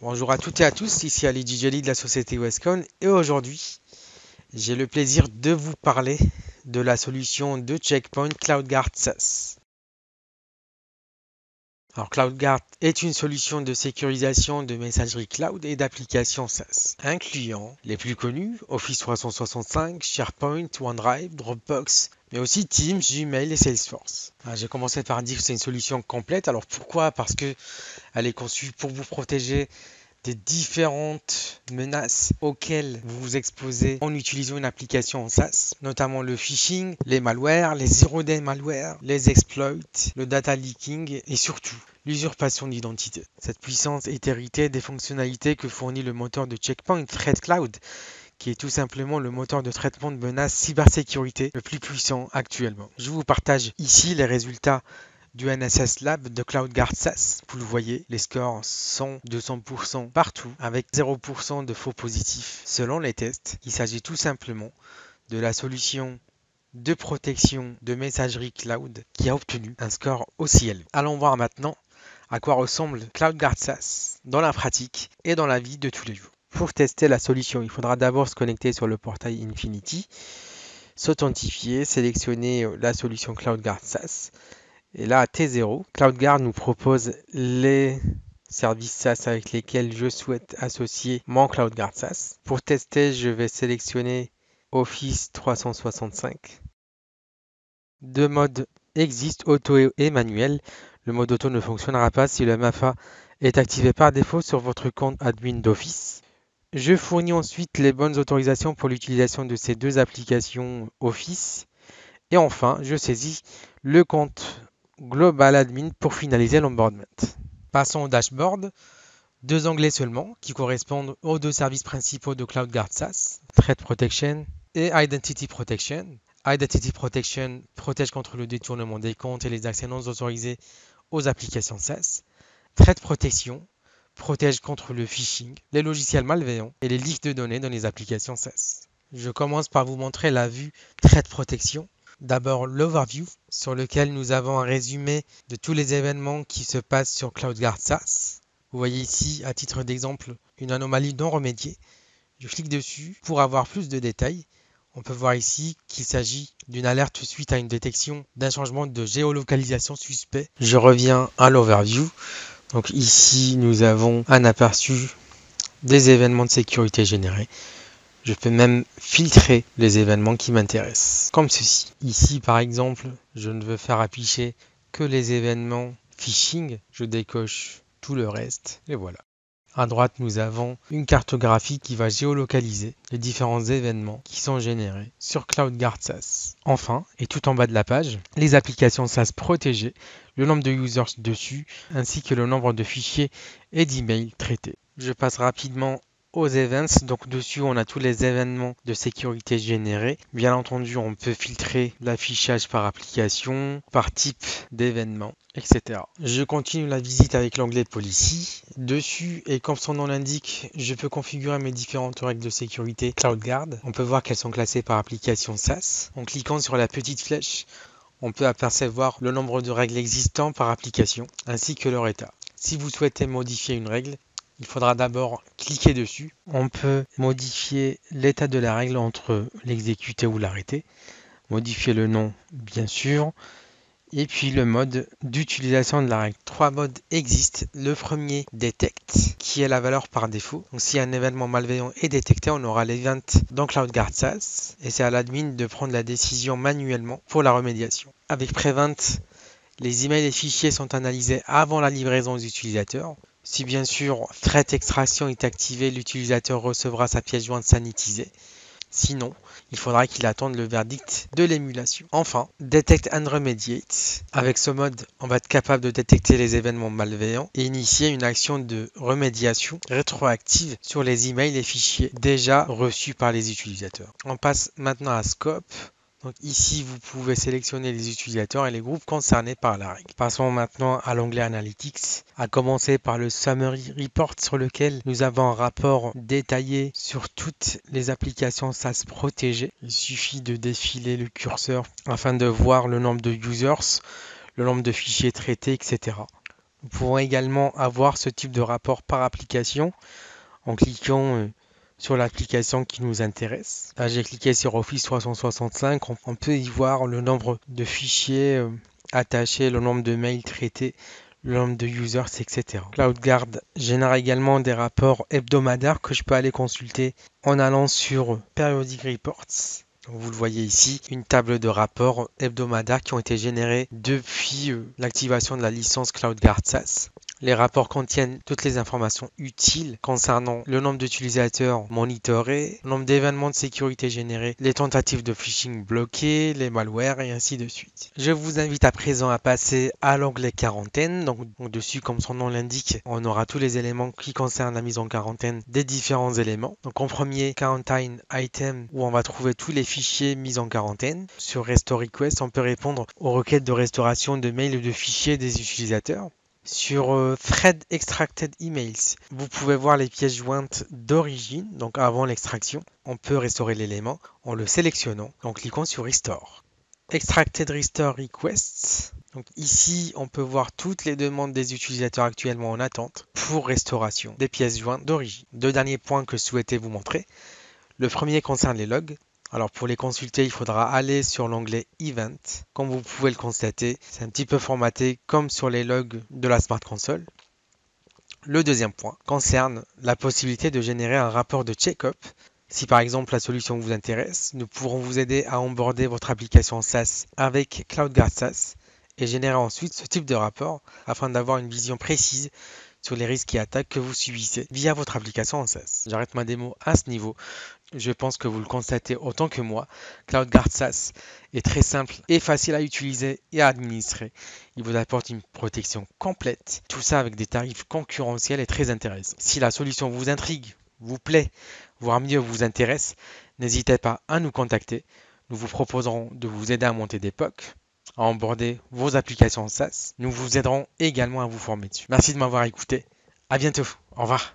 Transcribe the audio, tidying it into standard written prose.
Bonjour à toutes et à tous, ici Ali Djidjali de la société Westcon et aujourd'hui j'ai le plaisir de vous parler de la solution de Checkpoint CloudGuard SaaS. Alors CloudGuard est une solution de sécurisation de messagerie cloud et d'applications SaaS, incluant les plus connus Office 365, SharePoint, OneDrive, Dropbox, mais aussi Teams, Gmail et Salesforce. J'ai commencé par dire que c'est une solution complète. Alors pourquoi? Parce que elle est conçue pour vous protéger des différentes menaces auxquelles vous vous exposez en utilisant une application en SaaS, notamment le phishing, les malwares, les zero-day malware, les exploits, le data leaking et surtout l'usurpation d'identité. Cette puissance est héritée des fonctionnalités que fournit le moteur de Checkpoint Threat Cloud, qui est tout simplement le moteur de traitement de menaces cybersécurité le plus puissant actuellement. Je vous partage ici les résultats du NSS Lab de CloudGuard SaaS. Vous le voyez, les scores sont de 100% partout avec 0% de faux positifs. Selon les tests, il s'agit tout simplement de la solution de protection de messagerie cloud qui a obtenu un score aussi élevé. Allons voir maintenant à quoi ressemble CloudGuard SaaS dans la pratique et dans la vie de tous les jours. Pour tester la solution, il faudra d'abord se connecter sur le portail Infinity, s'authentifier, sélectionner la solution CloudGuard SaaS. Et là, à T0, CloudGuard nous propose les services SaaS avec lesquels je souhaite associer mon CloudGuard SaaS. Pour tester, je vais sélectionner Office 365. Deux modes existent, auto et manuel. Le mode auto ne fonctionnera pas si le MAFA est activé par défaut sur votre compte admin d'Office. Je fournis ensuite les bonnes autorisations pour l'utilisation de ces deux applications Office. Et enfin, je saisis le compte Global Admin pour finaliser l'onboardment. Passons au dashboard. Deux onglets seulement qui correspondent aux deux services principaux de CloudGuard SaaS, Threat Protection et Identity Protection. Identity Protection protège contre le détournement des comptes et les accès non autorisés aux applications SaaS. Threat Protection protège contre le phishing, les logiciels malveillants et les leaks de données dans les applications SaaS. Je commence par vous montrer la vue Threat Protection. D'abord l'overview sur lequel nous avons un résumé de tous les événements qui se passent sur CloudGuard SaaS. Vous voyez ici, à titre d'exemple, une anomalie non remédiée. Je clique dessus pour avoir plus de détails. On peut voir ici qu'il s'agit d'une alerte suite à une détection d'un changement de géolocalisation suspect. Je reviens à l'overview. Donc ici, nous avons un aperçu des événements de sécurité générés. Je peux même filtrer les événements qui m'intéressent, comme ceci. Ici, par exemple, je ne veux faire afficher que les événements phishing. Je décoche tout le reste, et voilà. À droite, nous avons une cartographie qui va géolocaliser les différents événements qui sont générés sur CloudGuard SaaS. Enfin, et tout en bas de la page, les applications SaaS protégées, le nombre de users dessus, ainsi que le nombre de fichiers et d'emails traités. Je passe rapidement aux events. Donc dessus, on a tous les événements de sécurité générés. Bien entendu, on peut filtrer l'affichage par application, par type d'événement, etc. Je continue la visite avec l'onglet Policy. Dessus, et comme son nom l'indique, je peux configurer mes différentes règles de sécurité CloudGuard. On peut voir qu'elles sont classées par application SaaS. En cliquant sur la petite flèche, on peut apercevoir le nombre de règles existantes par application, ainsi que leur état. Si vous souhaitez modifier une règle, il faudra d'abord cliquer dessus. On peut modifier l'état de la règle entre l'exécuter ou l'arrêter. Modifier le nom, bien sûr. Et puis le mode d'utilisation de la règle. Trois modes existent. Le premier, Detect, qui est la valeur par défaut. Donc si un événement malveillant est détecté, on aura l'event dans CloudGuard SaaS. Et c'est à l'admin de prendre la décision manuellement pour la remédiation. Avec Prevent, les emails et fichiers sont analysés avant la livraison aux utilisateurs. Si bien sûr Threat Extraction est activé, l'utilisateur recevra sa pièce jointe sanitisée. Sinon, il faudra qu'il attende le verdict de l'émulation. Enfin, Detect and Remediate. Avec ce mode, on va être capable de détecter les événements malveillants et initier une action de remédiation rétroactive sur les emails et fichiers déjà reçus par les utilisateurs. On passe maintenant à Scope. Donc ici, vous pouvez sélectionner les utilisateurs et les groupes concernés par la règle. Passons maintenant à l'onglet Analytics, à commencer par le Summary Report sur lequel nous avons un rapport détaillé sur toutes les applications SaaS protégées. Il suffit de défiler le curseur afin de voir le nombre de users, le nombre de fichiers traités, etc. Nous pouvons également avoir ce type de rapport par application en cliquant sur l'application qui nous intéresse. Là, j'ai cliqué sur Office 365. On peut y voir le nombre de fichiers attachés, le nombre de mails traités, le nombre de users, etc. CloudGuard génère également des rapports hebdomadaires que je peux aller consulter en allant sur Periodic Reports. Donc, vous le voyez ici, une table de rapports hebdomadaires qui ont été générés depuis l'activation de la licence CloudGuard SaaS. Les rapports contiennent toutes les informations utiles concernant le nombre d'utilisateurs monitorés, le nombre d'événements de sécurité générés, les tentatives de phishing bloquées, les malwares et ainsi de suite. Je vous invite à présent à passer à l'onglet quarantaine. Donc dessus, comme son nom l'indique, on aura tous les éléments qui concernent la mise en quarantaine des différents éléments. Donc en premier, Quarantine Item, où on va trouver tous les fichiers mis en quarantaine. Sur Restore Request, on peut répondre aux requêtes de restauration de mails et de fichiers des utilisateurs. Sur Thread Extracted Emails, vous pouvez voir les pièces jointes d'origine, donc avant l'extraction. On peut restaurer l'élément en le sélectionnant, en cliquant sur Restore. Extracted Restore Requests. Donc ici, on peut voir toutes les demandes des utilisateurs actuellement en attente pour restauration des pièces jointes d'origine. Deux derniers points que je souhaitais vous montrer. Le premier concerne les logs. Alors pour les consulter, il faudra aller sur l'onglet Event. Comme vous pouvez le constater, c'est un petit peu formaté comme sur les logs de la Smart Console. Le deuxième point concerne la possibilité de générer un rapport de check-up. Si par exemple la solution vous intéresse, nous pourrons vous aider à onboarder votre application SaaS avec CloudGuard SaaS et générer ensuite ce type de rapport afin d'avoir une vision précise sur les risques et attaques que vous subissez via votre application en SaaS. J'arrête ma démo à ce niveau. Je pense que vous le constatez autant que moi. CloudGuard SaaS est très simple et facile à utiliser et à administrer. Il vous apporte une protection complète. Tout ça avec des tarifs concurrentiels et très intéressants. Si la solution vous intrigue, vous plaît, voire mieux vous intéresse, n'hésitez pas à nous contacter. Nous vous proposerons de vous aider à monter des POC, à onboarder vos applications SaaS. Nous vous aiderons également à vous former dessus. Merci de m'avoir écouté. À bientôt. Au revoir.